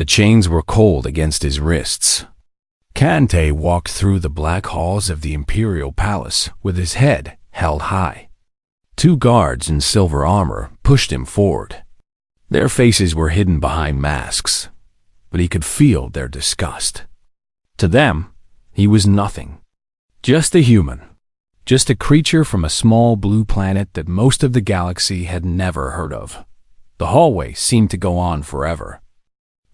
The chains were cold against his wrists. Tay walked through the black halls of the Imperial Palace with his head held high. Two guards in silver armor pushed him forward. Their faces were hidden behind masks, but he could feel their disgust. To them, he was nothing. Just a human. Just a creature from a small blue planet that most of the galaxy had never heard of. The hallway seemed to go on forever.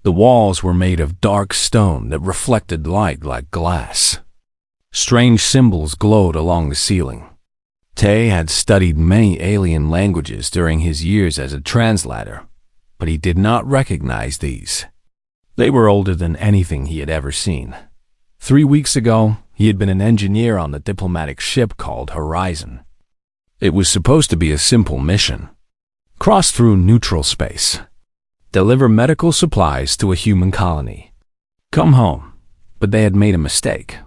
The walls were made of dark stone that reflected light like glass. Strange symbols glowed along the ceiling. Tay had studied many alien languages during his years as a translator, but he did not recognize these. They were older than anything he had ever seen. 3 weeks ago, he had been an engineer on the diplomatic ship called Horizon. It was supposed to be a simple mission. Cross through neutral space. Deliver medical supplies to a human colony. Come home. But they had made a mistake.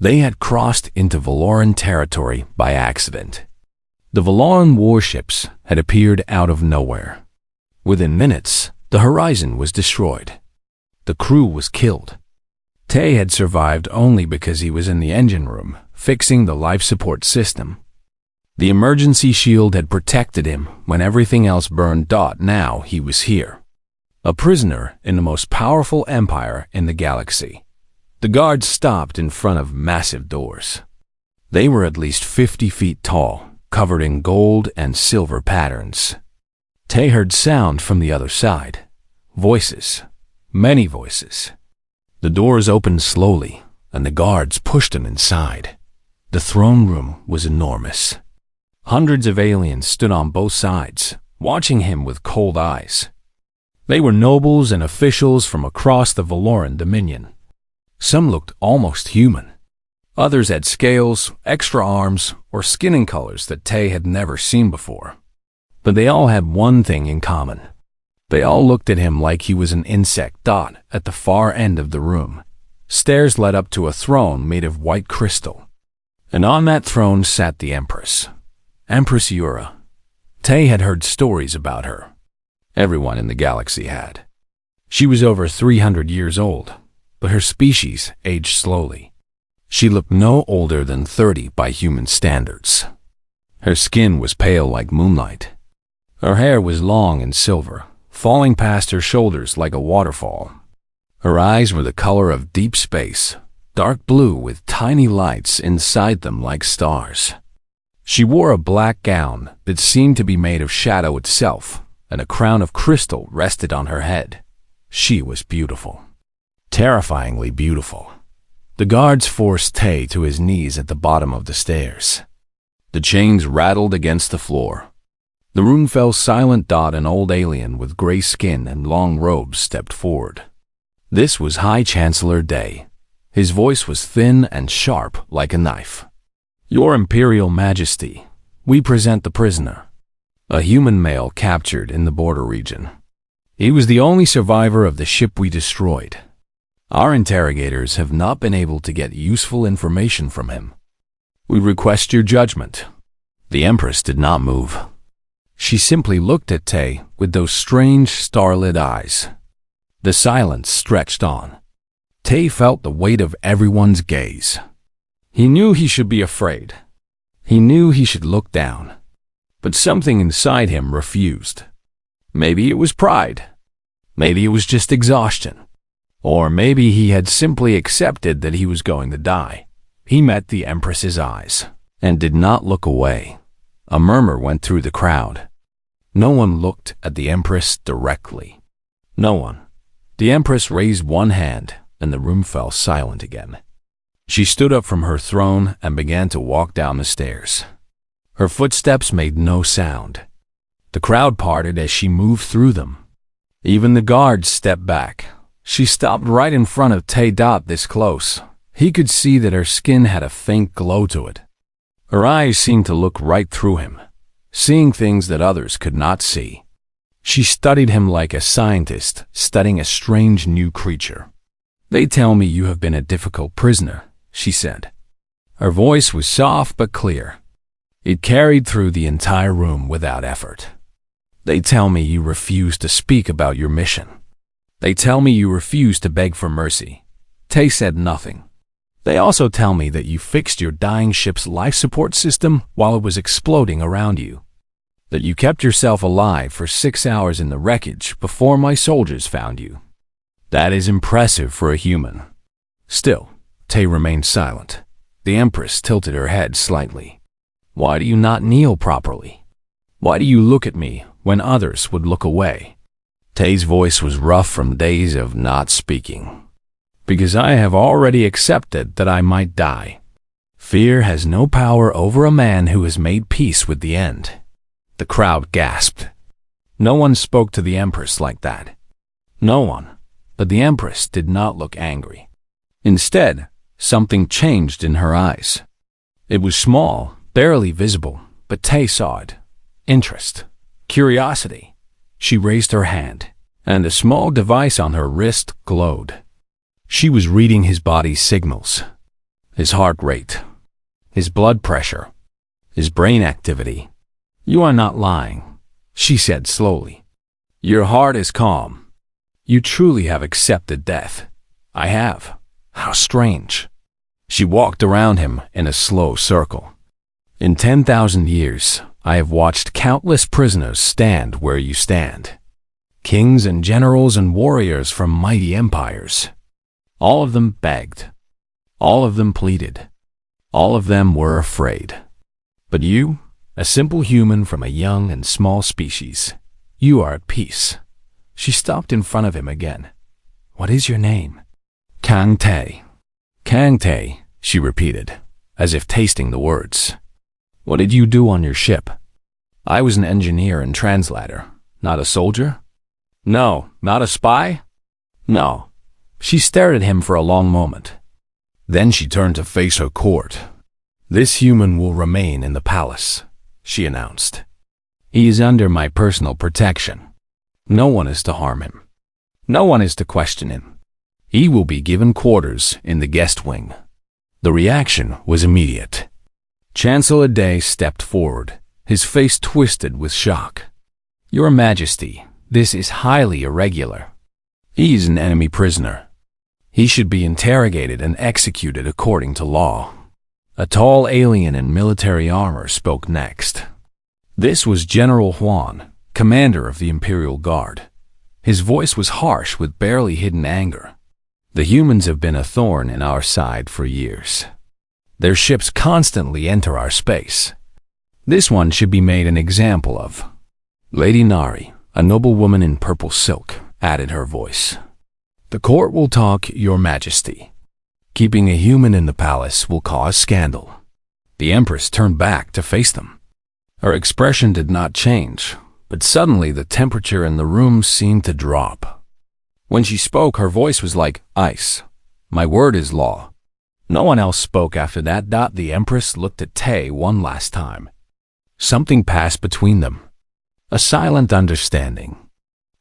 They had crossed into Valoran territory by accident. The Valoran warships had appeared out of nowhere. Within minutes, the Horizon was destroyed. The crew was killed. Tay had survived only because he was in the engine room, fixing the life support system. The emergency shield had protected him when everything else burned. Now he was here. A prisoner in the most powerful empire in the galaxy. The guards stopped in front of massive doors. They were at least 50 feet tall, covered in gold and silver patterns. Tay heard sound from the other side. Voices. Many voices. The doors opened slowly, and the guards pushed him inside. The throne room was enormous. Hundreds of aliens stood on both sides, watching him with cold eyes. They were nobles and officials from across the Valoran Dominion. Some looked almost human. Others had scales, extra arms, or skin colors that Tay had never seen before. But they all had one thing in common. They all looked at him like he was an insect. At the far end of the room, stairs led up to a throne made of white crystal. And on that throne sat the Empress. Empress Yura. Tay had heard stories about her. Everyone in the galaxy had. She was over 300 years old, but her species aged slowly. She looked no older than 30 by human standards. Her skin was pale like moonlight. Her hair was long and silver, falling past her shoulders like a waterfall. Her eyes were the color of deep space, dark blue with tiny lights inside them like stars. She wore a black gown that seemed to be made of shadow itself, and a crown of crystal rested on her head. She was beautiful. Terrifyingly beautiful. The guards forced Tay to his knees at the bottom of the stairs. The chains rattled against the floor. The room fell silent. An old alien with gray skin and long robes stepped forward. This was High Chancellor Day. His voice was thin and sharp like a knife. Your Imperial Majesty, we present the prisoner. A human male captured in the border region. He was the only survivor of the ship we destroyed. Our interrogators have not been able to get useful information from him. We request your judgment. The Empress did not move. She simply looked at Tay with those strange starlit eyes. The silence stretched on. Tay felt the weight of everyone's gaze. He knew he should be afraid. He knew he should look down. But something inside him refused. Maybe it was pride. Maybe it was just exhaustion. Or maybe he had simply accepted that he was going to die. He met the Empress's eyes and did not look away. A murmur went through the crowd. No one looked at the Empress directly. No one. The Empress raised one hand, and the room fell silent again. She stood up from her throne and began to walk down the stairs. Her footsteps made no sound. The crowd parted as she moved through them. Even the guards stepped back. She stopped right in front of Tay. This close. He could see that her skin had a faint glow to it. Her eyes seemed to look right through him, seeing things that others could not see. She studied him like a scientist studying a strange new creature. They tell me you have been a difficult prisoner, she said. Her voice was soft but clear. It carried through the entire room without effort. They tell me you refused to speak about your mission. They tell me you refuse to beg for mercy. Tay said nothing. They also tell me that you fixed your dying ship's life support system while it was exploding around you. That you kept yourself alive for 6 hours in the wreckage before my soldiers found you. That is impressive for a human. Still, Tay remained silent. The Empress tilted her head slightly. Why do you not kneel properly? Why do you look at me when others would look away? Tay's voice was rough from days of not speaking. Because I have already accepted that I might die. Fear has no power over a man who has made peace with the end. The crowd gasped. No one spoke to the Empress like that. No one. But the Empress did not look angry. Instead, something changed in her eyes. It was small, barely visible, but Tay saw it. Interest. Curiosity. She raised her hand, and a small device on her wrist glowed. She was reading his body's signals. His heart rate. His blood pressure. His brain activity. You are not lying, she said slowly. Your heart is calm. You truly have accepted death. I have. How strange. She walked around him in a slow circle. In 10,000 years, I have watched countless prisoners stand where you stand. Kings and generals and warriors from mighty empires. All of them begged. All of them pleaded. All of them were afraid. But you, a simple human from a young and small species, you are at peace. She stopped in front of him again. What is your name? Kang Tay. Kang Tay, she repeated, as if tasting the words. What did you do on your ship? I was an engineer and translator, not a soldier. No, not a spy? No. She stared at him for a long moment. Then she turned to face her court. This human will remain in the palace, she announced. He is under my personal protection. No one is to harm him. No one is to question him. He will be given quarters in the guest wing. The reaction was immediate. Chancellor Day stepped forward, his face twisted with shock. Your Majesty, this is highly irregular. He is an enemy prisoner. He should be interrogated and executed according to law. A tall alien in military armor spoke next. This was General Huan, commander of the Imperial Guard. His voice was harsh with barely hidden anger. The humans have been a thorn in our side for years. Their ships constantly enter our space. This one should be made an example of. Lady Nari, a noble woman in purple silk, added her voice. The court will talk, Your Majesty. Keeping a human in the palace will cause scandal. The Empress turned back to face them. Her expression did not change, but suddenly the temperature in the room seemed to drop. When she spoke, her voice was like ice. My word is law. No one else spoke after that. The Empress looked at Tay one last time. Something passed between them. A silent understanding.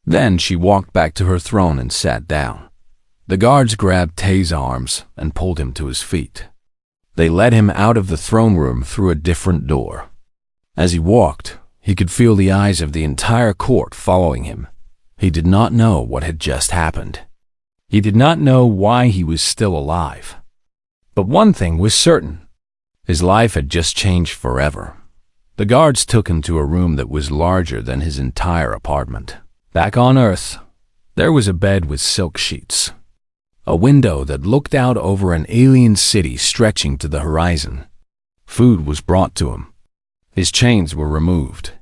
Then she walked back to her throne and sat down. The guards grabbed Tay's arms and pulled him to his feet. They led him out of the throne room through a different door. As he walked, he could feel the eyes of the entire court following him. He did not know what had just happened. He did not know why he was still alive. But one thing was certain. His life had just changed forever. The guards took him to a room that was larger than his entire apartment. Back on Earth, there was a bed with silk sheets. A window that looked out over an alien city stretching to the horizon. Food was brought to him. His chains were removed.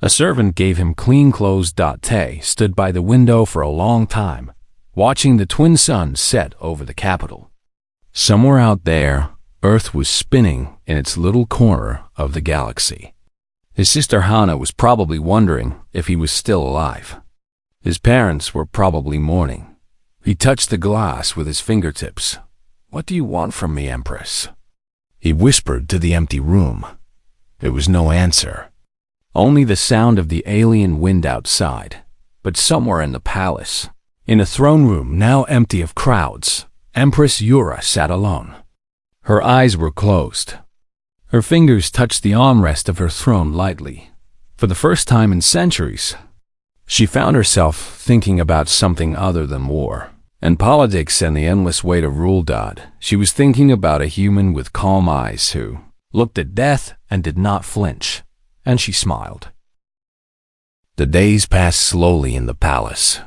A servant gave him clean clothes. Tay stood by the window for a long time, watching the twin suns set over the capital. Somewhere out there, Earth was spinning in its little corner of the galaxy. His sister Hannah was probably wondering if he was still alive. His parents were probably mourning. He touched the glass with his fingertips. What do you want from me, Empress? He whispered to the empty room. There was no answer. Only the sound of the alien wind outside. But somewhere in the palace, in a throne room now empty of crowds, Empress Yura sat alone. Her eyes were closed. Her fingers touched the armrest of her throne lightly. For the first time in centuries, She found herself thinking about something other than war and politics and the endless weight of rule. She was thinking about a human with calm eyes who looked at death and did not flinch, and she smiled. The days passed slowly in the palace.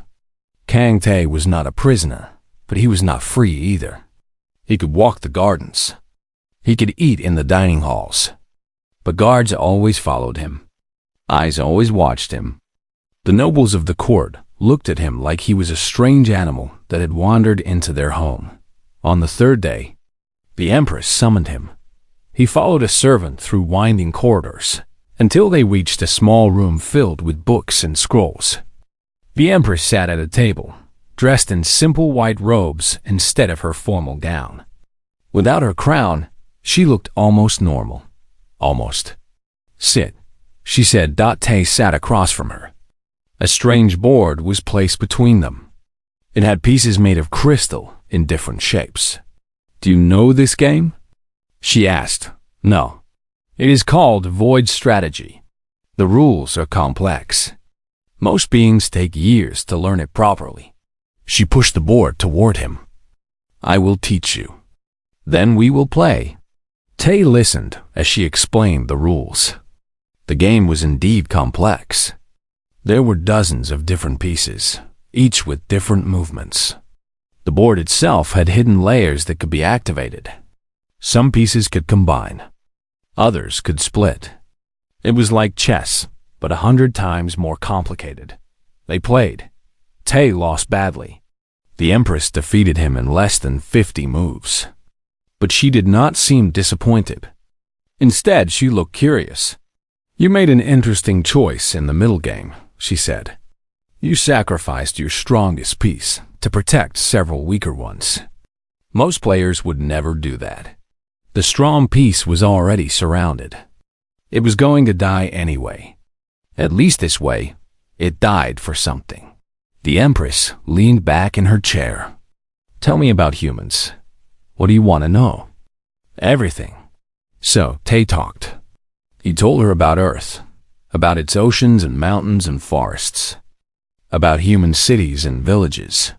Kang Tae was not a prisoner, but he was not free either. He could walk the gardens. He could eat in the dining halls. But guards always followed him. Eyes always watched him. The nobles of the court looked at him like he was a strange animal that had wandered into their home. On the third day, the Empress summoned him. He followed a servant through winding corridors until they reached a small room filled with books and scrolls. The Empress sat at a table, dressed in simple white robes instead of her formal gown. Without her crown, she looked almost normal. Almost. "Sit," she said. Tae sat across from her. A strange board was placed between them. It had pieces made of crystal in different shapes. "Do you know this game?" she asked. "No. It is called Void Strategy. The rules are complex. Most beings take years to learn it properly." She pushed the board toward him. "I will teach you. Then we will play." Tae listened as she explained the rules. The game was indeed complex. There were dozens of different pieces, each with different movements. The board itself had hidden layers that could be activated. Some pieces could combine. Others could split. It was like chess, but 100 times more complicated. They played. Tae lost badly. The Empress defeated him in less than 50 moves. But she did not seem disappointed. Instead, she looked curious. "You made an interesting choice in the middle game," she said. "You sacrificed your strongest piece to protect several weaker ones. Most players would never do that. The strong piece was already surrounded. It was going to die anyway. At least this way, it died for something." The Empress leaned back in her chair. "Tell me about humans. What do you want to know?" "Everything." So Tae talked. He told her about Earth, about its oceans and mountains and forests, about human cities and villages,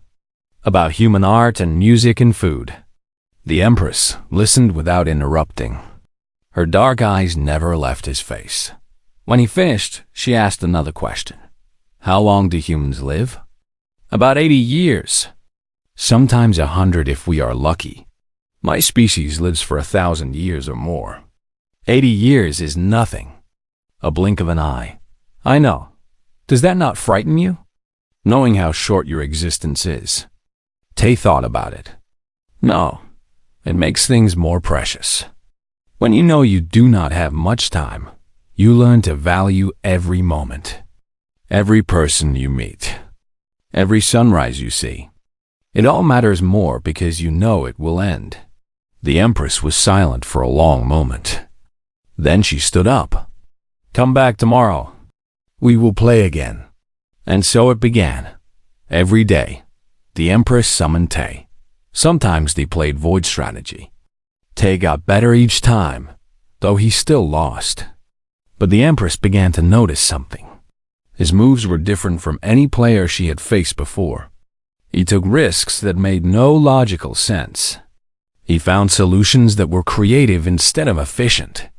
about human art and music and food. The Empress listened without interrupting. Her dark eyes never left his face. When he finished, she asked another question. "How long do humans live?" "About 80 years. Sometimes 100 if we are lucky. My species lives for 1,000 years or more. 80 years is nothing. A blink of an eye." "I know. Does that not frighten you?" "Knowing how short your existence is." Tae thought about it. "No, it makes things more precious. When you know you do not have much time, you learn to value every moment, every person you meet, every sunrise you see. It all matters more because you know it will end." The Empress was silent for a long moment. Then she stood up. "Come back tomorrow. We will play again." And so it began. Every day, the Empress summoned Tae. Sometimes they played Void Strategy. Tae got better each time, though he still lost. But the Empress began to notice something. His moves were different from any player she had faced before. He took risks that made no logical sense. He found solutions that were creative instead of efficient.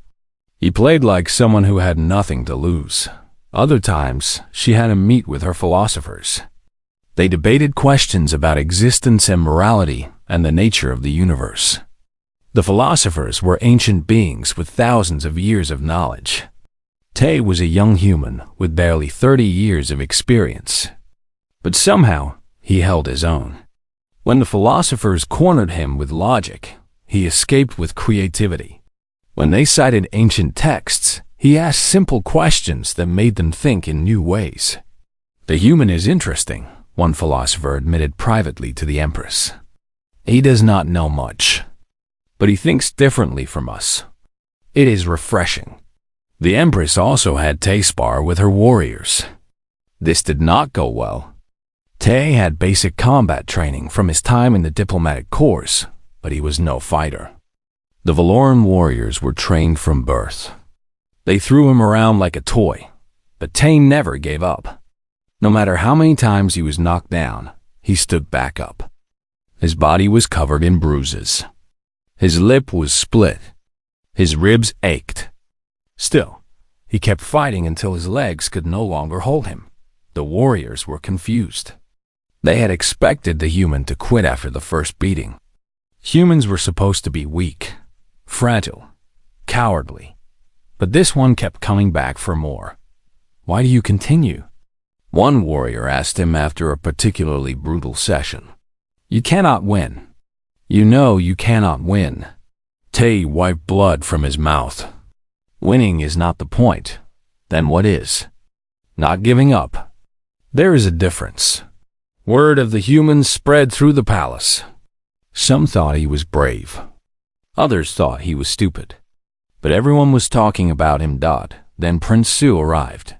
He played like someone who had nothing to lose. Other times, she had him meet with her philosophers. They debated questions about existence and morality and the nature of the universe. The philosophers were ancient beings with thousands of years of knowledge. Tae was a young human with barely 30 years of experience. But somehow, he held his own. When the philosophers cornered him with logic, he escaped with creativity. When they cited ancient texts, he asked simple questions that made them think in new ways. "The human is interesting," one philosopher admitted privately to the Empress. "He does not know much, but he thinks differently from us. It is refreshing." The Empress also had Tae spar with her warriors. This did not go well. Tae had basic combat training from his time in the diplomatic corps, but he was no fighter. The Valoran warriors were trained from birth. They threw him around like a toy, but Tae never gave up. No matter how many times he was knocked down, he stood back up. His body was covered in bruises. His lip was split. His ribs ached. Still, he kept fighting until his legs could no longer hold him. The warriors were confused. They had expected the human to quit after the first beating. Humans were supposed to be weak, fragile, cowardly. But this one kept coming back for more. "Why do you continue?" One warrior asked him after a particularly brutal session. "You cannot win. You know you cannot win." Tay wiped blood from his mouth. "Winning is not the point. Then what is?" "Not giving up. There is a difference." Word of the humans spread through the palace. Some thought he was brave. Others thought he was stupid. But everyone was talking about him. Then Prince Su arrived.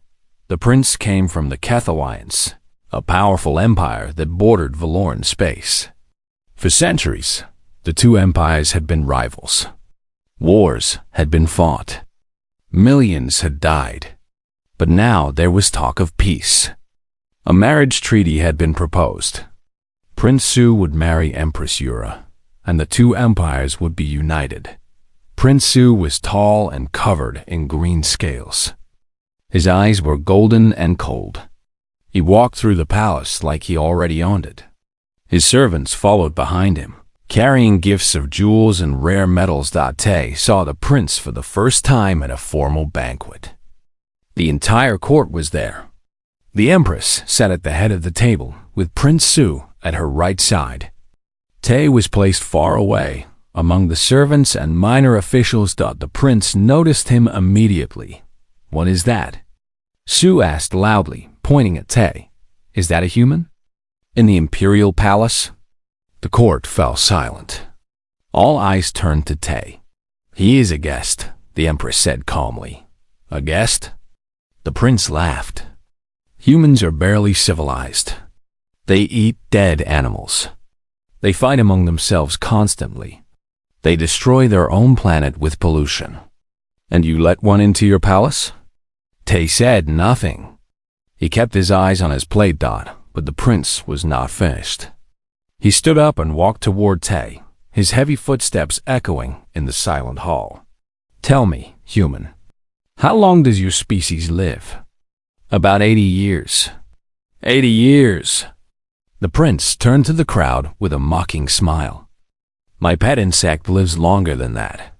The prince came from the Keth Alliance, a powerful empire that bordered Valoran space. For centuries, the two empires had been rivals. Wars had been fought. Millions had died. But now there was talk of peace. A marriage treaty had been proposed. Prince Su would marry Empress Yura, and the two empires would be united. Prince Su was tall and covered in green scales. His eyes were golden and cold. He walked through the palace like he already owned it. His servants followed behind him, carrying gifts of jewels and rare metals. Tay saw the prince for the first time at a formal banquet. The entire court was there. The empress sat at the head of the table, with Prince Su at her right side. Tay was placed far away, among the servants and minor officials. The prince noticed him immediately. "What is that?" Su asked loudly, pointing at Tay. "Is that a human?" "In the imperial palace?" The court fell silent. All eyes turned to Tay. "He is a guest," the empress said calmly. "A guest?" The prince laughed. "Humans are barely civilized. They eat dead animals. They fight among themselves constantly. They destroy their own planet with pollution. And you let one into your palace?" Tay said nothing. He kept his eyes on his plate. But the prince was not finished. He stood up and walked toward Tay, his heavy footsteps echoing in the silent hall. "Tell me, human, how long does your species live?" "About 80 years. 80 years. The prince turned to the crowd with a mocking smile. "My pet insect lives longer than that."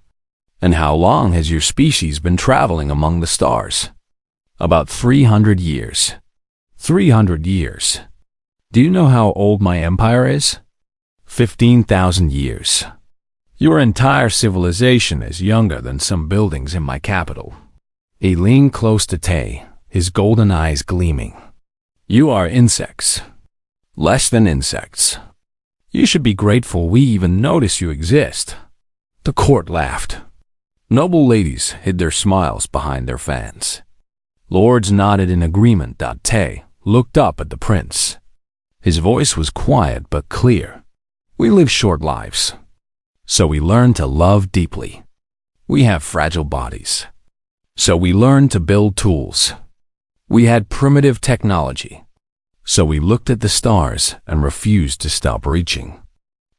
"And how long has your species been traveling among the stars?" "About 300 years. 300 years. Do you know how old my empire is?" 15,000 years. Your entire civilization is younger than some buildings in my capital. He leaned close to Tay, his golden eyes gleaming. "You are insects. Less than insects. You should be grateful we even notice you exist." The court laughed. Noble ladies hid their smiles behind their fans. Lords nodded in agreement. Tay looked up at the prince. His voice was quiet but clear. "We live short lives, so we learn to love deeply. We have fragile bodies, so we learn to build tools. We had primitive technology, so we looked at the stars and refused to stop reaching.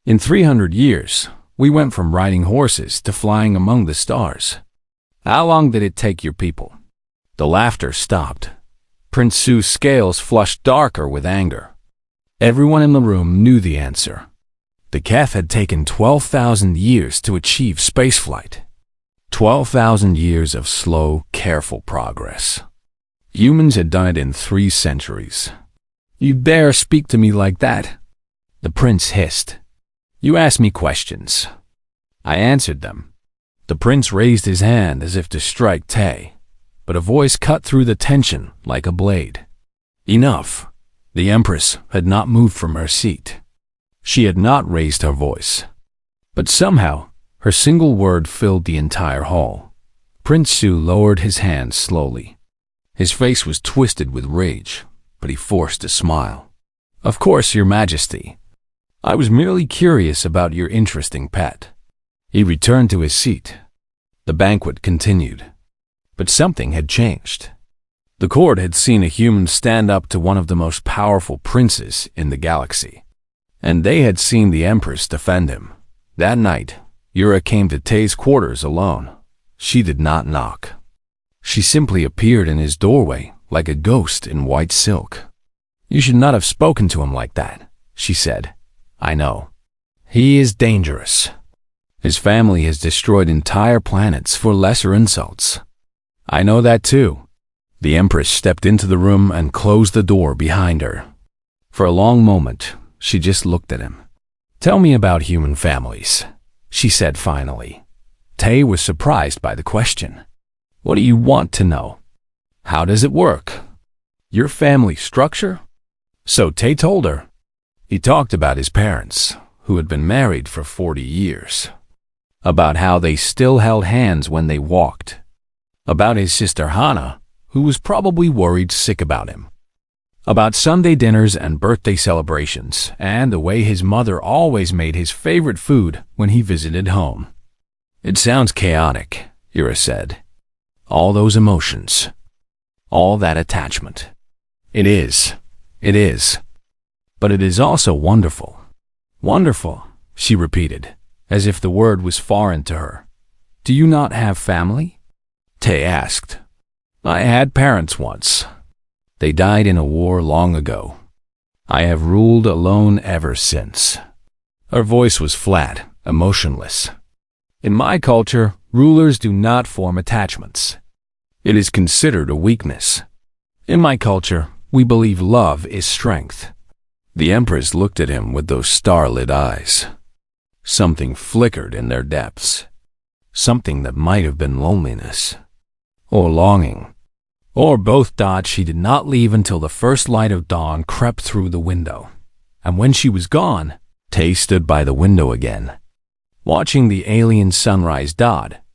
In 300 years, we went from riding horses to flying among the stars. How long did it take your people?" The laughter stopped. Prince Su's scales flushed darker with anger. Everyone in the room knew the answer. The Keth had taken 12,000 years to achieve spaceflight. 12,000 years of slow, careful progress. Humans had done it in 3 centuries. "You dare speak to me like that?" The prince hissed. "You asked me questions. I answered them." The prince raised his hand as if to strike Tay, but a voice cut through the tension like a blade. "Enough." The empress had not moved from her seat. She had not raised her voice. But somehow, her single word filled the entire hall. Prince Su lowered his hand slowly. His face was twisted with rage, but he forced a smile. "Of course, Your Majesty. I was merely curious about your interesting pet." He returned to his seat. The banquet continued. But something had changed. The court had seen a human stand up to one of the most powerful princes in the galaxy, and they had seen the Empress defend him. That night, Yura came to Tay's quarters alone. She did not knock. She simply appeared in his doorway like a ghost in white silk. "You should not have spoken to him like that," she said. "I know. He is dangerous. His family has destroyed entire planets for lesser insults. I know that too." The Empress stepped into the room and closed the door behind her. For a long moment, she just looked at him. "Tell me about human families," she said finally. Tay was surprised by the question. "What do you want to know? How does it work? Your family structure?" So Tay told her. He talked about his parents, who had been married for 40 years. About how they still held hands when they walked. About his sister Hana, who was probably worried sick about him. About Sunday dinners and birthday celebrations, and the way his mother always made his favorite food when he visited home. "It sounds chaotic," Yura said. "All those emotions. All that attachment. It is. But it is also wonderful." "Wonderful," she repeated, as if the word was foreign to her. "Do you not have family?" Tay asked. "I had parents once. They died in a war long ago. I have ruled alone ever since." Her voice was flat, emotionless. "In my culture, rulers do not form attachments. It is considered a weakness. In my culture, we believe love is strength." The Empress looked at him with those starlit eyes. Something flickered in their depths. Something that might have been loneliness. Or longing. Or both. She did not leave until the first light of dawn crept through the window. And when she was gone, Tay stood by the window again. Watching the alien sunrise.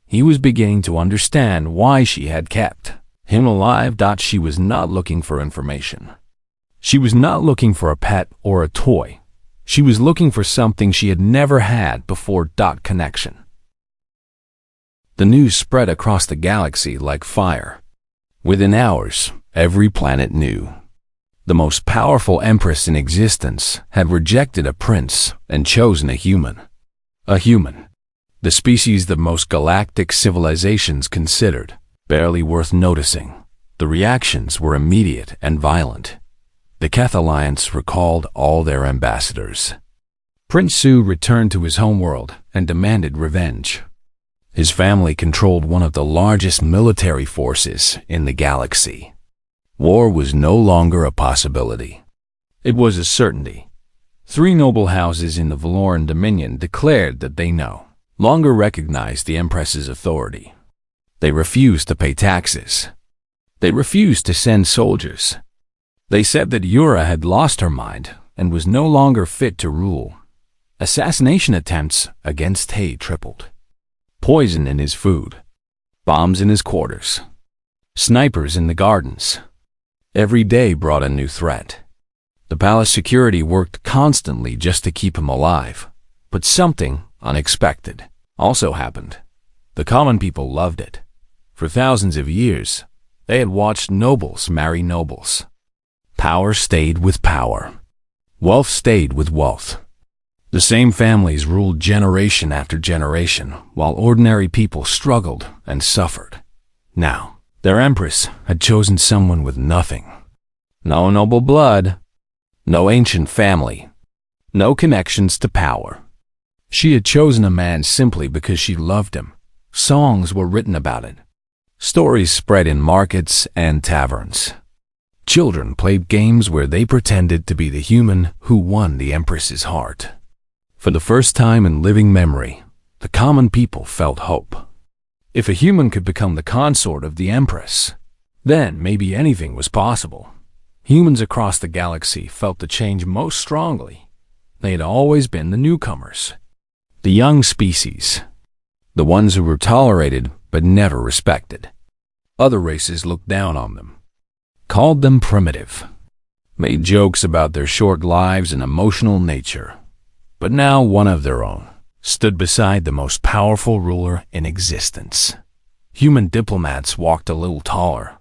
He was beginning to understand why she had kept him alive. She was not looking for information. She was not looking for a pet or a toy. She was looking for something she had never had before. Connection. The news spread across the galaxy like fire. Within hours, every planet knew. The most powerful empress in existence had rejected a prince and chosen a human. A human. The species that most galactic civilizations considered barely worth noticing. The reactions were immediate and violent. The Keth Alliance recalled all their ambassadors. Prince Su returned to his homeworld and demanded revenge. His family controlled one of the largest military forces in the galaxy. War was no longer a possibility. It was a certainty. 3 noble houses in the Valoran Dominion declared that they no longer recognized the Empress's authority. They refused to pay taxes. They refused to send soldiers. They said that Yura had lost her mind and was no longer fit to rule. Assassination attempts against Tay tripled. Poison in his food. Bombs in his quarters. Snipers in the gardens. Every day brought a new threat. The palace security worked constantly just to keep him alive. But something unexpected also happened. The common people loved it. For thousands of years, they had watched nobles marry nobles. Power stayed with power. Wealth stayed with wealth. The same families ruled generation after generation, while ordinary people struggled and suffered. Now, their empress had chosen someone with nothing. No noble blood, no ancient family, no connections to power. She had chosen a man simply because she loved him. Songs were written about it. Stories spread in markets and taverns. Children played games where they pretended to be the human who won the empress's heart. For the first time in living memory, the common people felt hope. If a human could become the consort of the empress, then maybe anything was possible. Humans across the galaxy felt the change most strongly. They had always been the newcomers, the young species, the ones who were tolerated but never respected. Other races looked down on them, called them primitive, made jokes about their short lives and emotional nature. But now one of their own stood beside the most powerful ruler in existence. Human diplomats walked a little taller.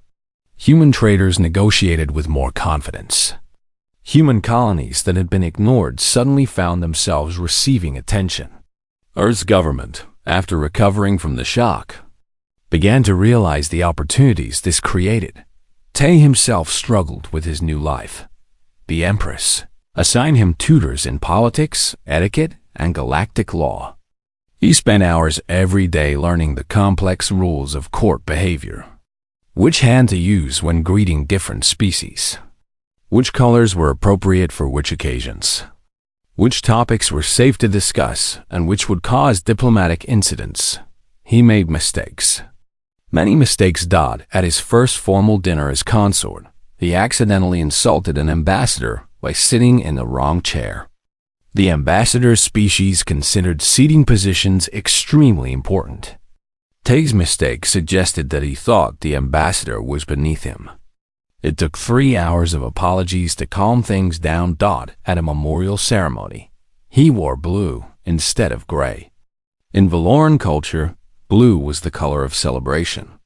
Human traders negotiated with more confidence. Human colonies that had been ignored suddenly found themselves receiving attention. Earth's government, after recovering from the shock, began to realize the opportunities this created. Tay himself struggled with his new life. The Empress assigned him tutors in politics, etiquette, and galactic law. He spent hours every day learning the complex rules of court behavior. Which hand to use when greeting different species. Which colors were appropriate for which occasions. Which topics were safe to discuss and which would cause diplomatic incidents. He made mistakes. Many mistakes. At his first formal dinner as consort, he accidentally insulted an ambassador by sitting in the wrong chair. The ambassador's species considered seating positions extremely important. Tay's mistake suggested that he thought the ambassador was beneath him. It took 3 hours of apologies to calm things down. At a memorial ceremony, he wore blue instead of gray. In Valoran culture, blue was the color of celebration.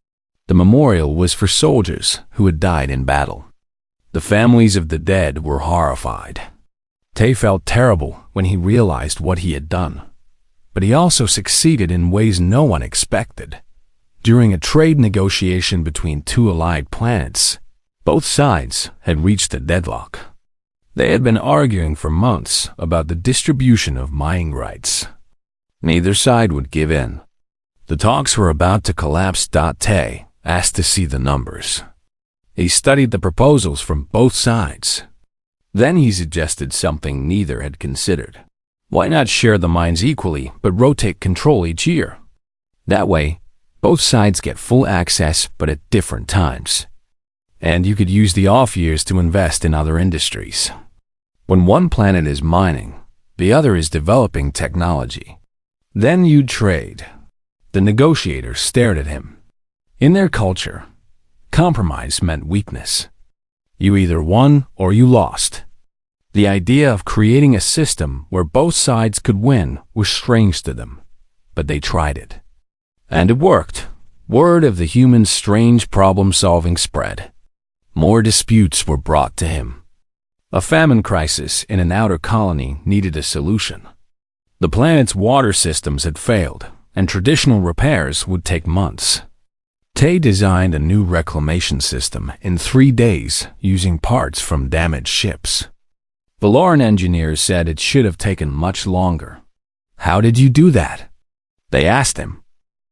The memorial was for soldiers who had died in battle. The families of the dead were horrified. Tay felt terrible when he realized what he had done, but he also succeeded in ways no one expected. During a trade negotiation between two allied planets, both sides had reached a deadlock. They had been arguing for months about the distribution of mining rights. Neither side would give in. The talks were about to collapse. Tay asked to see the numbers. He studied the proposals from both sides. Then he suggested something neither had considered. Why not share the mines equally but rotate control each year? That way, both sides get full access but at different times. And you could use the off years to invest in other industries. When one planet is mining, the other is developing technology. Then you'd trade. The negotiator stared at him. In their culture, compromise meant weakness. You either won or you lost. The idea of creating a system where both sides could win was strange to them, but they tried it. And it worked. Word of the human's strange problem-solving spread. More disputes were brought to him. A famine crisis in an outer colony needed a solution. The planet's water systems had failed, and traditional repairs would take months. Tay designed a new reclamation system in 3 days using parts from damaged ships. Valoran engineers said it should have taken much longer. How did you do that? They asked him.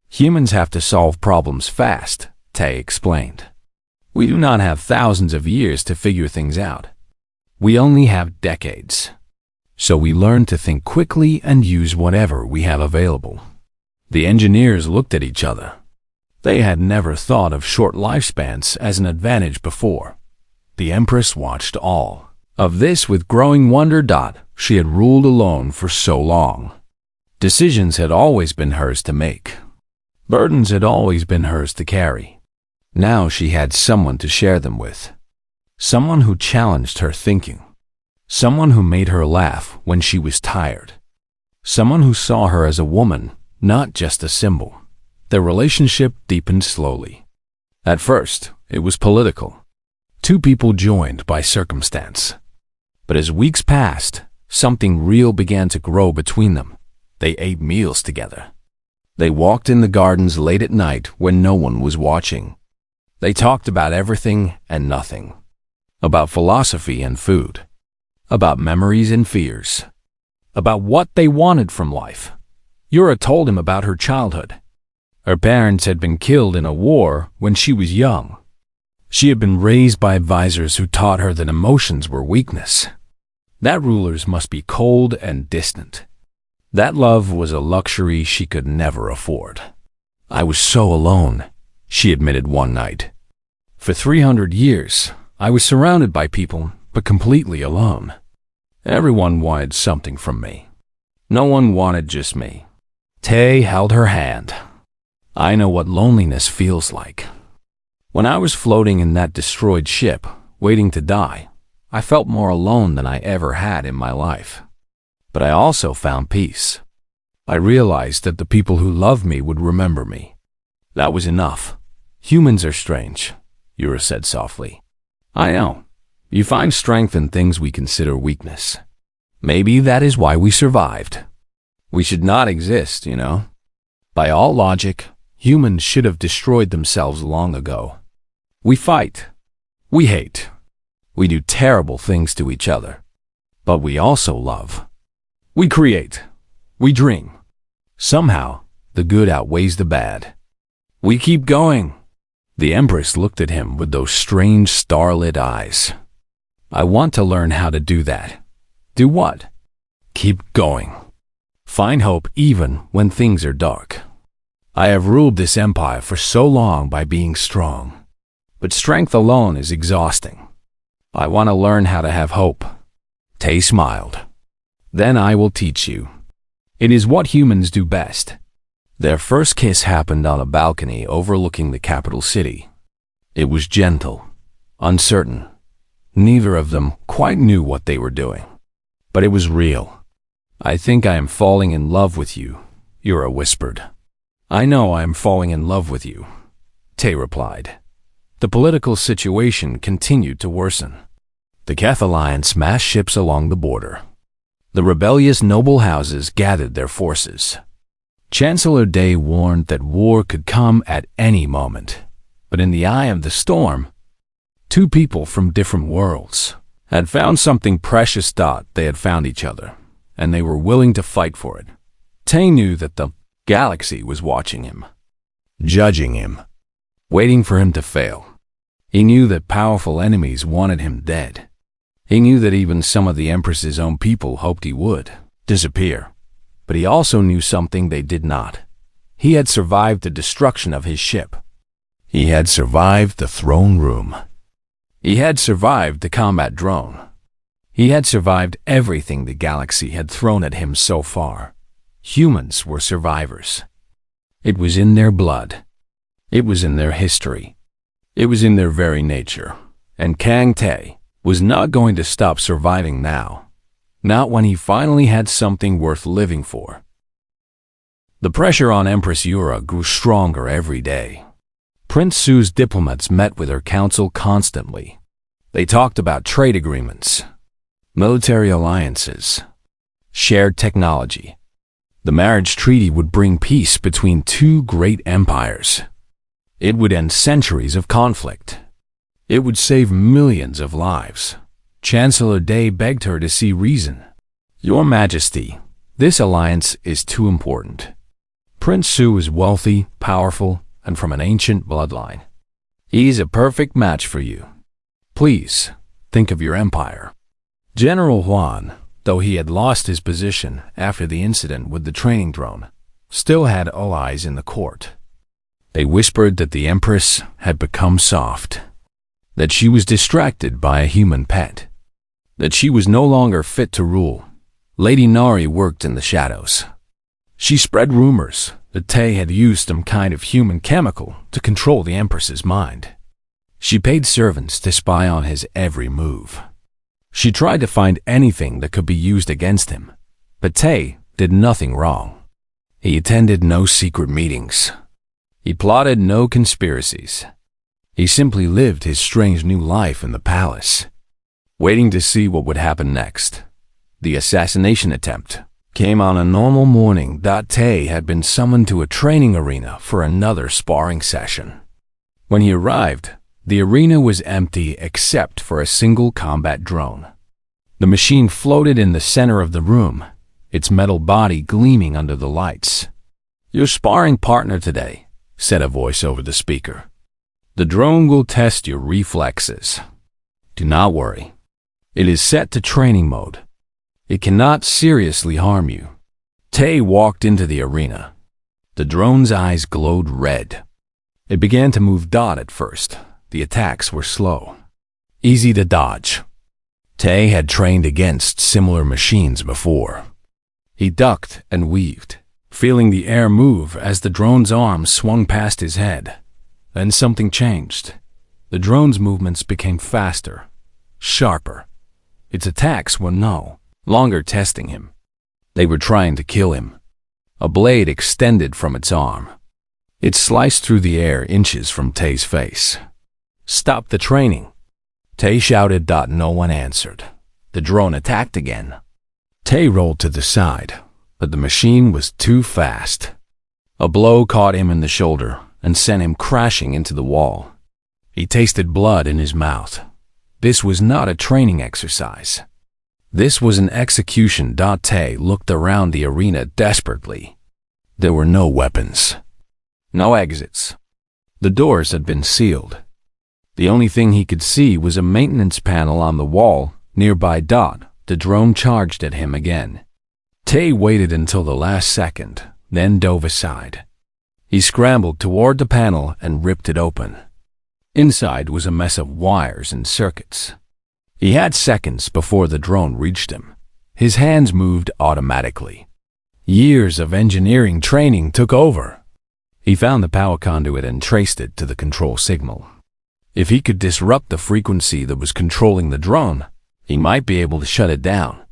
Humans have to solve problems fast, Tay explained. We do not have thousands of years to figure things out. We only have decades. So we learn to think quickly and use whatever we have available. The engineers looked at each other. They had never thought of short lifespans as an advantage before. The Empress watched all of this with growing wonder. She had ruled alone for so long. Decisions had always been hers to make. Burdens had always been hers to carry. Now she had someone to share them with. Someone who challenged her thinking. Someone who made her laugh when she was tired. Someone who saw her as a woman, not just a symbol. Their relationship deepened slowly. At first, it was political. Two people joined by circumstance. But as weeks passed, something real began to grow between them. They ate meals together. They walked in the gardens late at night when no one was watching. They talked about everything and nothing. About philosophy and food. About memories and fears. About what they wanted from life. Yura told him about her childhood. Her parents had been killed in a war when she was young. She had been raised by advisors who taught her that emotions were weakness. That rulers must be cold and distant. That love was a luxury she could never afford. I was so alone, she admitted one night. For 300 years, I was surrounded by people, but completely alone. Everyone wanted something from me. No one wanted just me. Tay held her hand. I know what loneliness feels like. When I was floating in that destroyed ship, waiting to die, I felt more alone than I ever had in my life. But I also found peace. I realized that the people who loved me would remember me. That was enough. Humans are strange. Yura said softly. I know. You find strength in things we consider weakness. Maybe that is why we survived. We should not exist, you know. By all logic, humans should have destroyed themselves long ago. We fight. We hate. We do terrible things to each other. But we also love. We create. We dream. Somehow, the good outweighs the bad. We keep going. The Empress looked at him with those strange starlit eyes. I want to learn how to do that. Do what? Keep going. Find hope even when things are dark. I have ruled this empire for so long by being strong. But strength alone is exhausting. I want to learn how to have hope. Tay smiled. Then I will teach you. It is what humans do best. Their first kiss happened on a balcony overlooking the capital city. It was gentle, uncertain. Neither of them quite knew what they were doing. But it was real. I think I am falling in love with you, Yura whispered. I know I am falling in love with you, Tay replied. The political situation continued to worsen. The Keth Alliance massed ships along the border. The rebellious noble houses gathered their forces. Chancellor Day warned that war could come at any moment. But in the eye of the storm, two people from different worlds had found something precious. They had found each other, and they were willing to fight for it. Tay knew that the galaxy was watching him, judging him, waiting for him to fail. He knew that powerful enemies wanted him dead. He knew that even some of the Empress's own people hoped he would disappear. But he also knew something they did not. He had survived the destruction of his ship. He had survived the throne room. He had survived the combat drone. He had survived everything the galaxy had thrown at him so far. Humans were survivors. It was in their blood. It was in their history. It was in their very nature. And Kang Tay was not going to stop surviving now. Not when he finally had something worth living for. The pressure on Empress Yura grew stronger every day. Prince Su's diplomats met with her council constantly. They talked about trade agreements, military alliances, shared technology. The marriage treaty would bring peace between two great empires. It would end centuries of conflict. It would save millions of lives. Chancellor Day begged her to see reason. Your Majesty, this alliance is too important. Prince Su is wealthy, powerful, and from an ancient bloodline. He is a perfect match for you. Please, think of your empire. General Huan, though he had lost his position after the incident with the training drone, still had allies in the court. They whispered that the Empress had become soft, that she was distracted by a human pet, that she was no longer fit to rule. Lady Nari worked in the shadows. She spread rumors that Tay had used some kind of human chemical to control the Empress's mind. She paid servants to spy on his every move. She tried to find anything that could be used against him, but Tay did nothing wrong. He attended no secret meetings. He plotted no conspiracies. He simply lived his strange new life in the palace, waiting to see what would happen next. The assassination attempt came on a normal morning. Tay had been summoned to a training arena for another sparring session. When he arrived, the arena was empty except for a single combat drone. The machine floated in the center of the room, its metal body gleaming under the lights. Your sparring partner today, said a voice over the speaker. The drone will test your reflexes. Do not worry. It is set to training mode. It cannot seriously harm you. Tay walked into the arena. The drone's eyes glowed red. It began to move at first. The attacks were slow, easy to dodge. Tay had trained against similar machines before. He ducked and weaved, feeling the air move as the drone's arm swung past his head. Then something changed. The drone's movements became faster, sharper. Its attacks were no longer testing him. They were trying to kill him. A blade extended from its arm. It sliced through the air inches from Tay's face. Stop the training. Tay shouted. No one answered. The drone attacked again. Tay rolled to the side, but the machine was too fast. A blow caught him in the shoulder and sent him crashing into the wall. He tasted blood in his mouth. This was not a training exercise. This was an execution. Tay looked around the arena desperately. There were no weapons. No exits. The doors had been sealed. The only thing he could see was a maintenance panel on the wall nearby. The drone charged at him again. Tay waited until the last second, then dove aside. He scrambled toward the panel and ripped it open. Inside was a mess of wires and circuits. He had seconds before the drone reached him. His hands moved automatically. Years of engineering training took over. He found the power conduit and traced it to the control signal. If he could disrupt the frequency that was controlling the drone, he might be able to shut it down.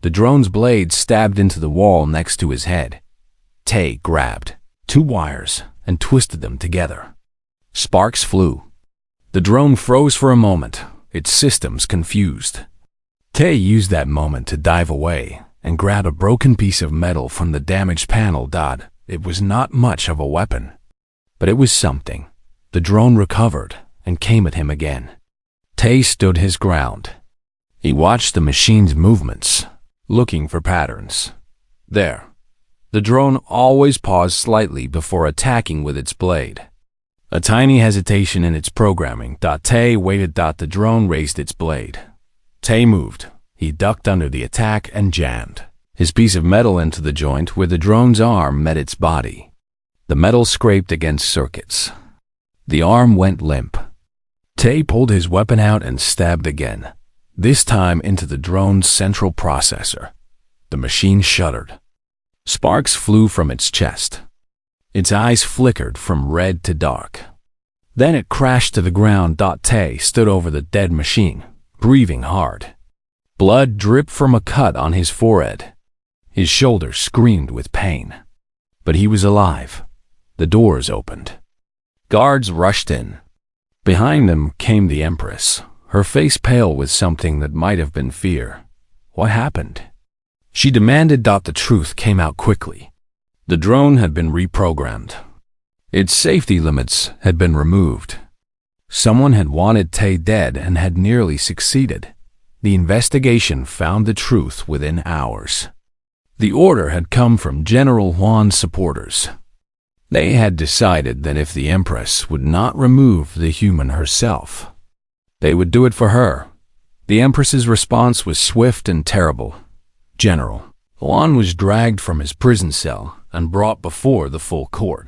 The drone's blade stabbed into the wall next to his head. Tay grabbed 2 wires and twisted them together. Sparks flew. The drone froze for a moment, its systems confused. Tay used that moment to dive away and grab a broken piece of metal from the damaged panel. It was not much of a weapon, but it was something. The drone recovered and came at him again. Tay stood his ground. He watched the machine's movements, looking for patterns. There. The drone always paused slightly before attacking with its blade. A tiny hesitation in its programming. Tay waited. The drone raised its blade. Tay moved. He ducked under the attack and jammed his piece of metal into the joint where the drone's arm met its body. The metal scraped against circuits. The arm went limp. Tay pulled his weapon out and stabbed again, this time into the drone's central processor. The machine shuddered. Sparks flew from its chest. Its eyes flickered from red to dark. Then it crashed to the ground. Tay stood over the dead machine, breathing hard. Blood dripped from a cut on his forehead. His shoulder screamed with pain. But he was alive. The doors opened. Guards rushed in. Behind them came the Empress, her face pale with something that might have been fear. What happened? She demanded. The truth came out quickly. The drone had been reprogrammed. Its safety limits had been removed. Someone had wanted Tay dead and had nearly succeeded. The investigation found the truth within hours. The order had come from General Huan's supporters. They had decided that if the Empress would not remove the human herself, they would do it for her. The Empress's response was swift and terrible. General Huan was dragged from his prison cell and brought before the full court.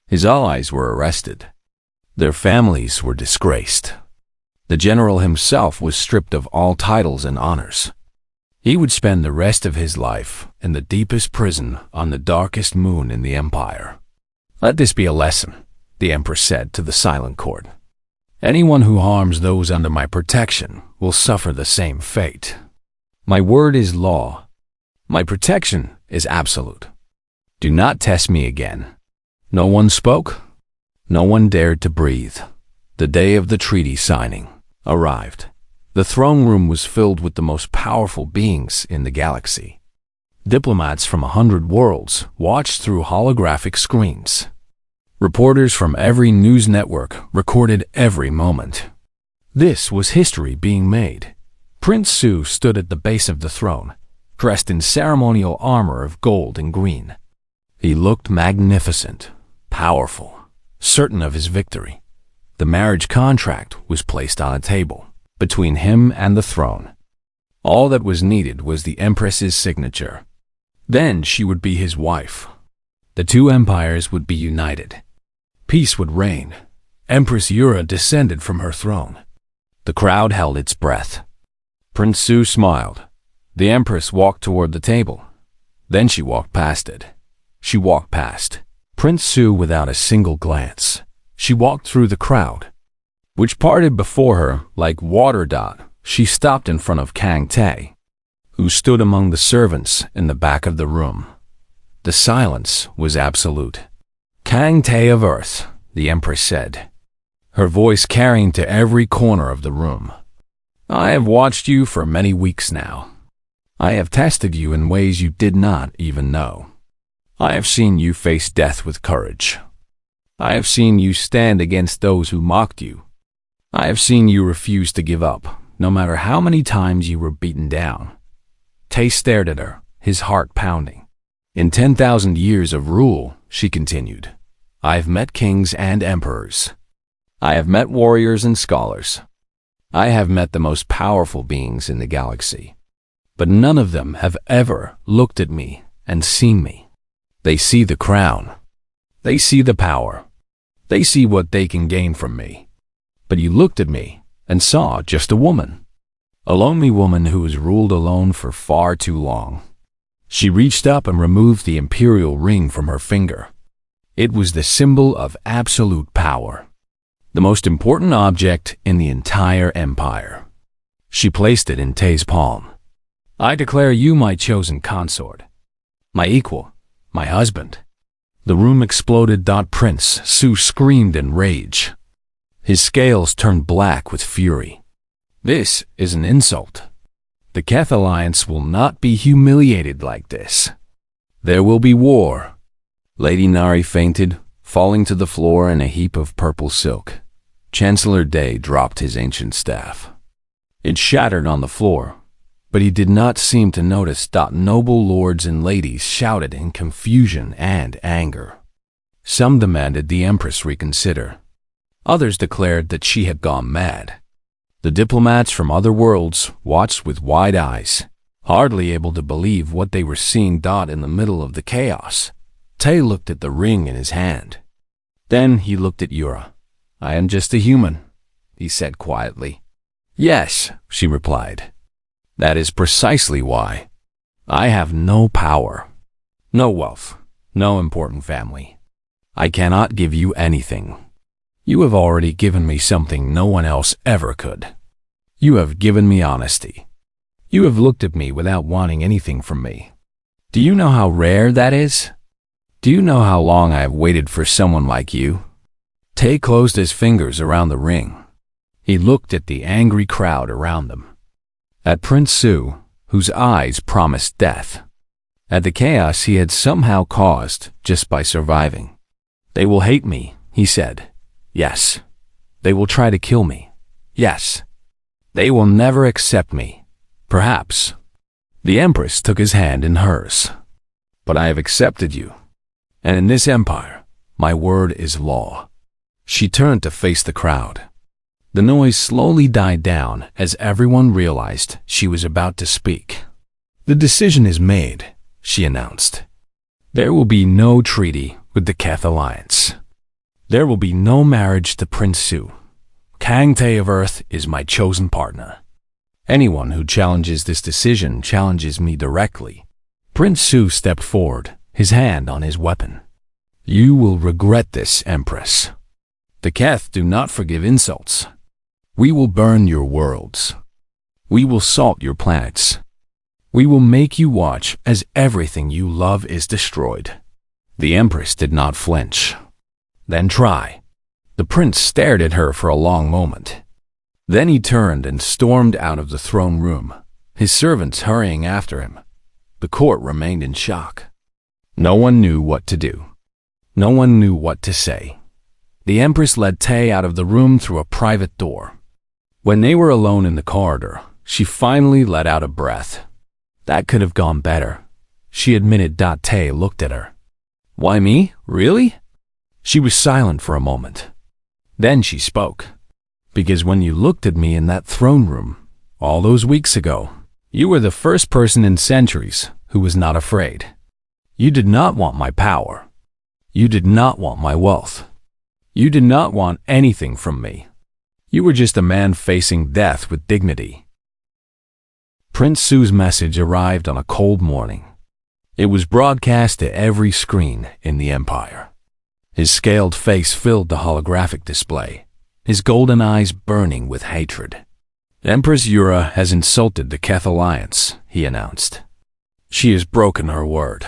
His allies were arrested. Their families were disgraced. The general himself was stripped of all titles and honors. He would spend the rest of his life in the deepest prison on the darkest moon in the empire. Let this be a lesson, the Empress said to the silent court. Anyone who harms those under my protection will suffer the same fate. My word is law. My protection is absolute. Do not test me again. No one spoke. No one dared to breathe. The day of the treaty signing arrived. The throne room was filled with the most powerful beings in the galaxy. Diplomats from 100 worlds watched through holographic screens. Reporters from every news network recorded every moment. This was history being made. Prince Su stood at the base of the throne, dressed in ceremonial armor of gold and green. He looked magnificent, powerful, certain of his victory. The marriage contract was placed on a table between him and the throne. All that was needed was the Empress's signature. Then she would be his wife. The two empires would be united. Peace would reign. Empress Yura descended from her throne. The crowd held its breath. Prince Su smiled. The Empress walked toward the table. Then she walked past it. She walked past Prince Su without a single glance. She walked through the crowd, which parted before her like water. She stopped in front of Kang Tay, who stood among the servants in the back of the room. The silence was absolute. Kang Tay of Earth, the Empress said. her voice carrying to every corner of the room. I have watched you for many weeks now. I have tested you in ways you did not even know. I have seen you face death with courage. I have seen you stand against those who mocked you. I have seen you refuse to give up, no matter how many times you were beaten down. Tay stared at her, his heart pounding. In 10,000 years of rule, she continued, I have met kings and emperors. I have met warriors and scholars. I have met the most powerful beings in the galaxy. But none of them have ever looked at me and seen me. They see the crown. They see the power. They see what they can gain from me. But you looked at me and saw just a woman. A lonely woman who was ruled alone for far too long. She reached up and removed the imperial ring from her finger. It was the symbol of absolute power. The most important object in the entire empire. She placed it in Tay's palm. I declare you my chosen consort. My equal. My husband. The room exploded. Prince Su screamed in rage. His scales turned black with fury. This is an insult. The Keth Alliance will not be humiliated like this. There will be war. Lady Nari fainted, falling to the floor in a heap of purple silk. Chancellor Day dropped his ancient staff. It shattered on the floor, but he did not seem to notice. Noble lords and ladies shouted in confusion and anger. Some demanded the Empress reconsider. Others declared that she had gone mad. The diplomats from other worlds watched with wide eyes, hardly able to believe what they were seeing. In the middle of the chaos, Tay looked at the ring in his hand. Then he looked at Yura. I am just a human, he said quietly. Yes, she replied. That is precisely why. I have no power, no wealth, no important family. I cannot give you anything. You have already given me something no one else ever could. You have given me honesty. You have looked at me without wanting anything from me. Do you know how rare that is? Do you know how long I have waited for someone like you? Tay closed his fingers around the ring. He looked at the angry crowd around them. At Prince Su, whose eyes promised death. At the chaos he had somehow caused just by surviving. They will hate me, he said. Yes. They will try to kill me. Yes. They will never accept me. Perhaps. The Empress took his hand in hers. But I have accepted you. And in this empire, my word is law. She turned to face the crowd. The noise slowly died down as everyone realized she was about to speak. The decision is made, she announced. There will be no treaty with the Keth Alliance. There will be no marriage to Prince Su. Kang Tay of Earth is my chosen partner. Anyone who challenges this decision challenges me directly. Prince Su stepped forward, his hand on his weapon. You will regret this, Empress. The Keth do not forgive insults. We will burn your worlds. We will salt your planets. We will make you watch as everything you love is destroyed. The Empress did not flinch. Then try. The prince stared at her for a long moment. Then he turned and stormed out of the throne room, his servants hurrying after him. The court remained in shock. No one knew what to do. No one knew what to say. The Empress led Tay out of the room through a private door. When they were alone in the corridor, she finally let out a breath. That could have gone better, she admitted. Tay looked at her. Why me? Really? She was silent for a moment. Then she spoke. Because when you looked at me in that throne room, all those weeks ago, you were the first person in centuries who was not afraid. You did not want my power. You did not want my wealth. You did not want anything from me. You were just a man facing death with dignity. Prince Su's message arrived on a cold morning. It was broadcast to every screen in the empire. His scaled face filled the holographic display, his golden eyes burning with hatred. Empress Yura has insulted the Keth Alliance, he announced. She has broken her word.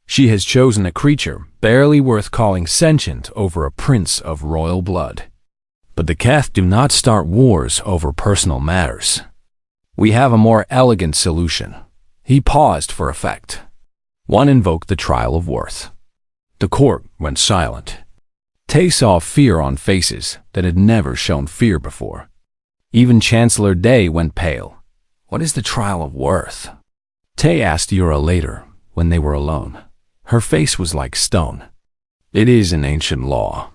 She has chosen a creature barely worth calling sentient over a prince of royal blood. But the Keth do not start wars over personal matters. We have a more elegant solution. He paused for effect. One invoked the trial of worth. The court went silent. Tay saw fear on faces that had never shown fear before. Even Chancellor Day went pale. What is the trial of worth? Tay asked Yura later, when they were alone. Her face was like stone. It is an ancient law,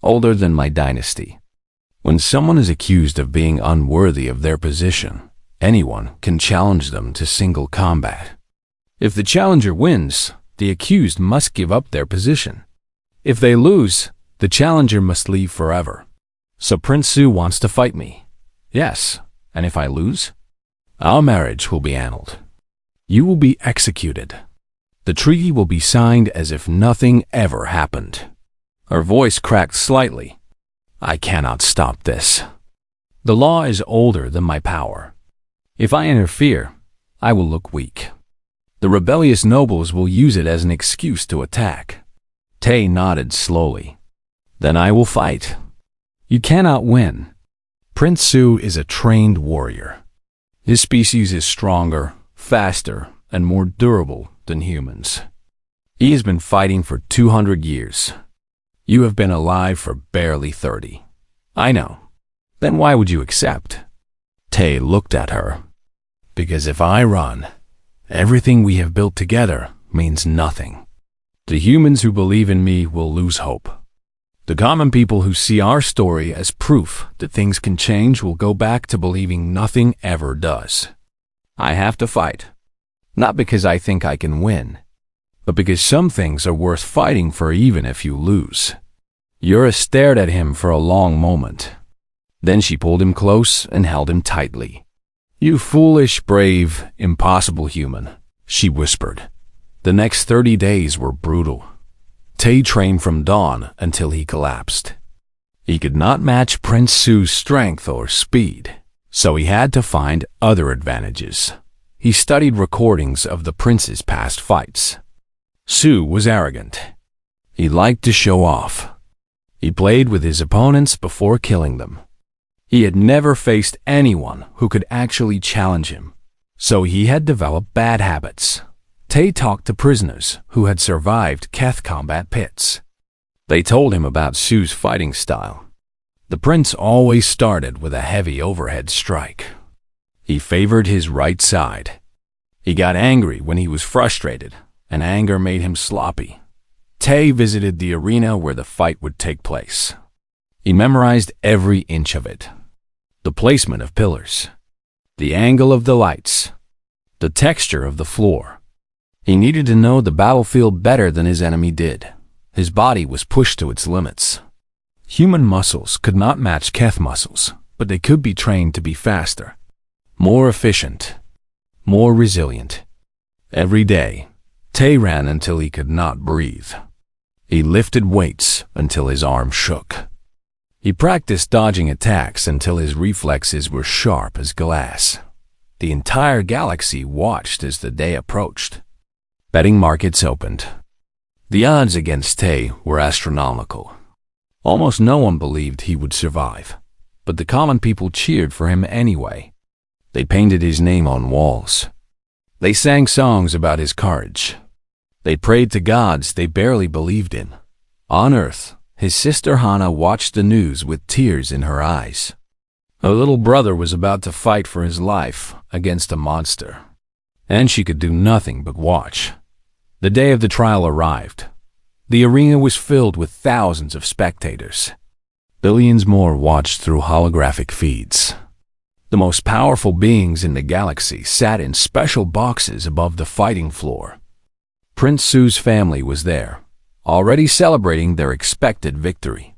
older than my dynasty. When someone is accused of being unworthy of their position, anyone can challenge them to single combat. If the challenger wins, the accused must give up their position. If they lose, the challenger must leave forever. So Prince Su wants to fight me. Yes, and if I lose, our marriage will be annulled. You will be executed. The treaty will be signed as if nothing ever happened. Her voice cracked slightly. I cannot stop this. The law is older than my power. If I interfere, I will look weak. The rebellious nobles will use it as an excuse to attack. Tay nodded slowly. Then I will fight. You cannot win. Prince Su is a trained warrior. His species is stronger, faster, and more durable than humans. He has been fighting for 200 years. You have been alive for barely 30. I know. Then why would you accept? Tay looked at her. Because if I run, everything we have built together means nothing. The humans who believe in me will lose hope. The common people who see our story as proof that things can change will go back to believing nothing ever does. I have to fight. Not because I think I can win, but because some things are worth fighting for even if you lose. Yura stared at him for a long moment. Then she pulled him close and held him tightly. You foolish, brave, impossible human, she whispered. The next 30 days were brutal. Tay trained from dawn until he collapsed. He could not match Prince Su's strength or speed, so he had to find other advantages. He studied recordings of the prince's past fights. Su was arrogant. He liked to show off. He played with his opponents before killing them. He had never faced anyone who could actually challenge him, so he had developed bad habits. Tay talked to prisoners who had survived Keth combat pits. They told him about Su's fighting style. The prince always started with a heavy overhead strike. He favored his right side. He got angry when he was frustrated, and anger made him sloppy. Tay visited the arena where the fight would take place. He memorized every inch of it. The placement of pillars, the angle of the lights, the texture of the floor. He needed to know the battlefield better than his enemy did. His body was pushed to its limits. Human muscles could not match Keth muscles, but they could be trained to be faster, more efficient, more resilient. Every day, Tay ran until he could not breathe. He lifted weights until his arm shook. He practiced dodging attacks until his reflexes were sharp as glass. The entire galaxy watched as the day approached. Betting markets opened. The odds against Tay were astronomical. Almost no one believed he would survive, but the common people cheered for him anyway. They painted his name on walls. They sang songs about his courage. They prayed to gods they barely believed in. On Earth, his sister Hana watched the news with tears in her eyes. Her little brother was about to fight for his life against a monster, and she could do nothing but watch. The day of the trial arrived. The arena was filled with thousands of spectators. Billions more watched through holographic feeds. The most powerful beings in the galaxy sat in special boxes above the fighting floor. Prince Su's family was there, already celebrating their expected victory.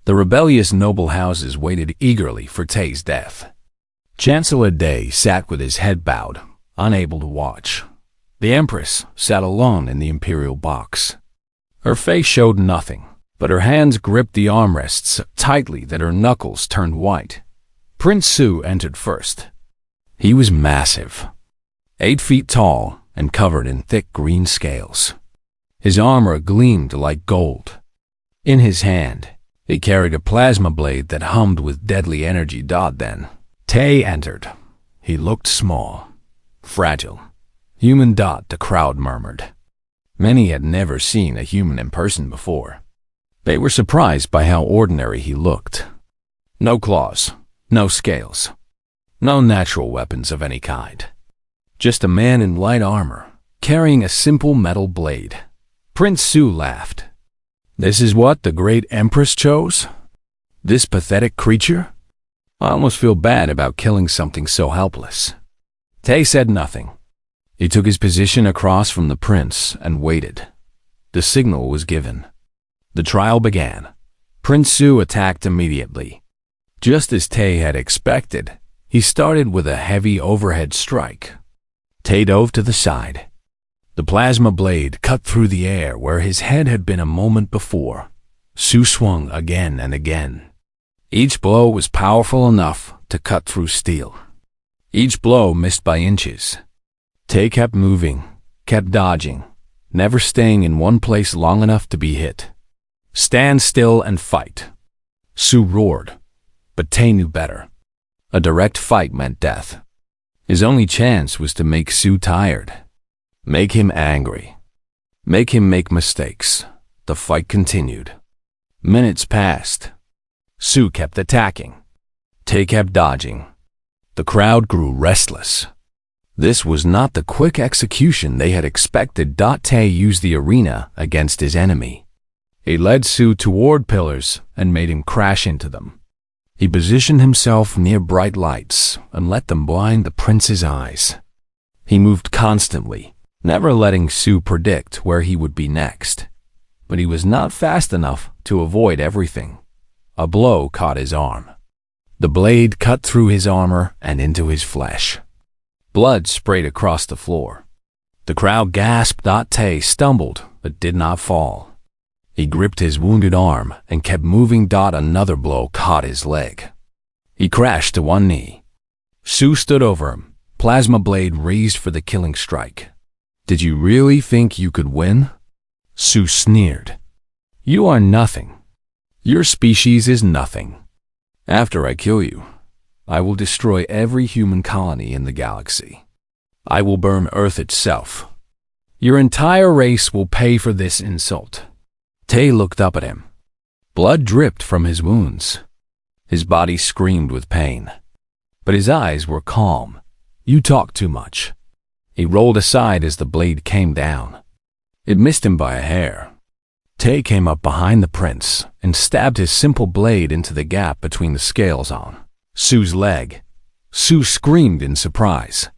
The rebellious noble houses waited eagerly for Tay's death. Chancellor Day sat with his head bowed, unable to watch. The Empress sat alone in the imperial box. Her face showed nothing, but her hands gripped the armrests so tightly that her knuckles turned white. Prince Su entered first. He was massive, 8 feet tall and covered in thick green scales. His armor gleamed like gold. In his hand, He carried a plasma blade that hummed with deadly energy. Then Tay entered. He looked small, fragile. Human. The crowd murmured. Many had never seen a human in person before. They were surprised by how ordinary he looked. No claws, no scales, no natural weapons of any kind. Just a man in light armor, carrying a simple metal blade. Prince Su laughed. This is what the great Empress chose? This pathetic creature? I almost feel bad about killing something so helpless. Tay said nothing. He took his position across from the prince and waited. The signal was given. The trial began. Prince Su attacked immediately. Just as Tay had expected, he started with a heavy overhead strike. Tay dove to the side. The plasma blade cut through the air where his head had been a moment before. Su swung again and again. Each blow was powerful enough to cut through steel. Each blow missed by inches. Tay kept moving, kept dodging, never staying in one place long enough to be hit. Stand still and fight. Su roared, but Tay knew better. A direct fight meant death. His only chance was to make Su tired. Make him angry. Make him make mistakes. The fight continued. Minutes passed. Su kept attacking. Tay kept dodging. The crowd grew restless. This was not the quick execution they had expected. Tay used the arena against his enemy. He led Su toward pillars and made him crash into them. He positioned himself near bright lights and let them blind the prince's eyes. He moved constantly, never letting Su predict where he would be next. But he was not fast enough to avoid everything. A blow caught his arm. The blade cut through his armor and into his flesh. Blood sprayed across the floor. The crowd gasped. Tay stumbled but did not fall. He gripped his wounded arm and kept moving. Another blow caught his leg. He crashed to one knee. Su stood over him, plasma blade raised for the killing strike. Did you really think you could win? Su sneered. You are nothing. Your species is nothing. After I kill you, I will destroy every human colony in the galaxy. I will burn Earth itself. Your entire race will pay for this insult. Tay looked up at him. Blood dripped from his wounds. His body screamed with pain. But his eyes were calm. You talk too much. He rolled aside as the blade came down. It missed him by a hair. Tay came up behind the prince and stabbed his simple blade into the gap between the scales on Su's leg. Su screamed in surprise.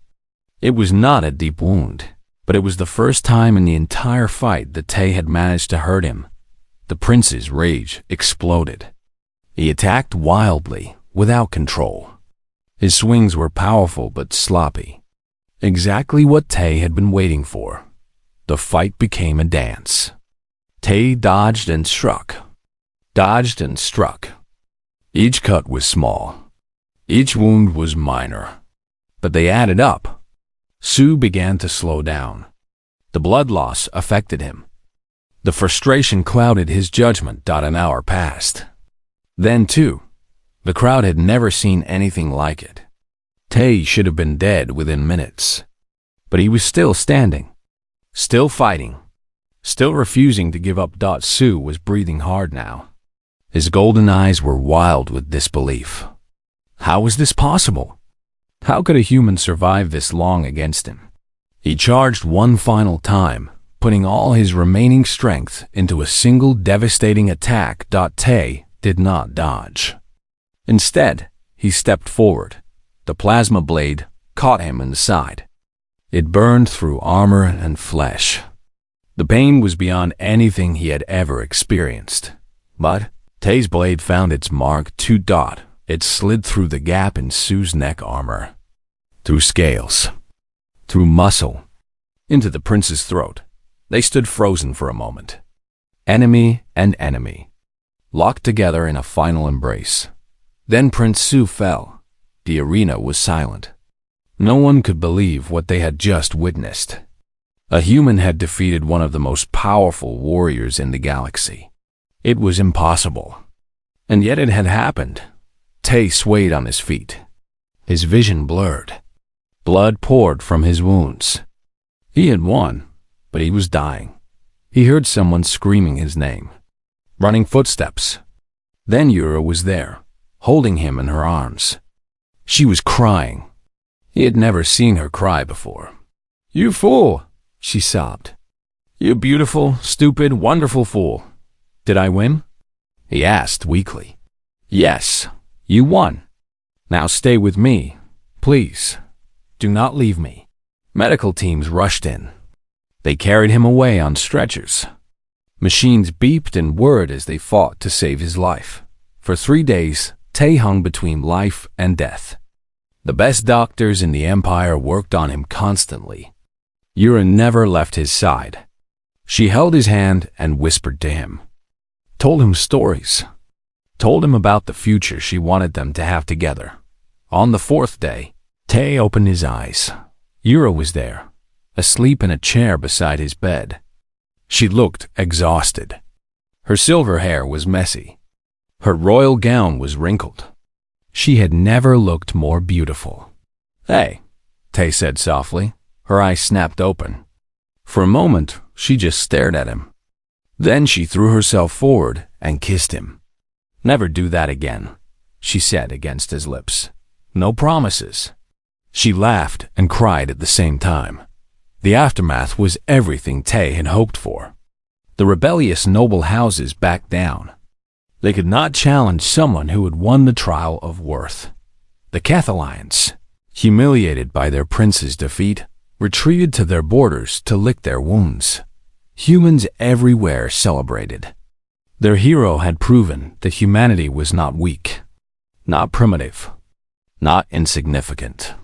It was not a deep wound, but it was the first time in the entire fight that Tay had managed to hurt him. The prince's rage exploded. He attacked wildly, without control. His swings were powerful but sloppy. Exactly what Tay had been waiting for. The fight became a dance. Tay dodged and struck. Dodged and struck. Each cut was small. Each wound was minor. But they added up. Su began to slow down. The blood loss affected him. The frustration clouded his judgment. An hour passed. Then, too, the crowd had never seen anything like it. Tay should have been dead within minutes. But he was still standing. Still fighting. Still refusing to give up. Su was breathing hard now. His golden eyes were wild with disbelief. How was this possible? How could a human survive this long against him? He charged one final time, putting all his remaining strength into a single devastating attack. Tay did not dodge. Instead, he stepped forward. The plasma blade caught him in the side. It burned through armor and flesh. The pain was beyond anything he had ever experienced. But Tay's blade found its mark too. It slid through the gap in Su's neck armor. Through scales. Through muscle. Into the prince's throat. They stood frozen for a moment. Enemy and enemy. Locked together in a final embrace. Then Prince Su fell. The arena was silent. No one could believe what they had just witnessed. A human had defeated one of the most powerful warriors in the galaxy. It was impossible. And yet it had happened. Tay swayed on his feet. His vision blurred. Blood poured from his wounds. He had won, but he was dying. He heard someone screaming his name. Running footsteps. Then Yura was there, holding him in her arms. She was crying. He had never seen her cry before. "You fool!" she sobbed. "You beautiful, stupid, wonderful fool. Did I win?" He asked weakly. "Yes, you won. Now stay with me, please. Do not leave me." Medical teams rushed in. They carried him away on stretchers. Machines beeped and whirred as they fought to save his life. For 3 days, Tay hung between life and death. The best doctors in the Empire worked on him constantly. Yura never left his side. She held his hand and whispered to him. Told him stories. Told him about the future she wanted them to have together. On the 4th day, Tay opened his eyes. Yura was there, asleep in a chair beside his bed. She looked exhausted. Her silver hair was messy. Her royal gown was wrinkled. She had never looked more beautiful. "Hey," Tay said softly. Her eyes snapped open. For a moment, she just stared at him. Then she threw herself forward and kissed him. "Never do that again," she said against his lips. "No promises." She laughed and cried at the same time. The aftermath was everything Tay had hoped for. The rebellious noble houses backed down. They could not challenge someone who had won the trial of worth. The Catholians, humiliated by their prince's defeat, retreated to their borders to lick their wounds. Humans everywhere celebrated. Their hero had proven that humanity was not weak, not primitive, not insignificant.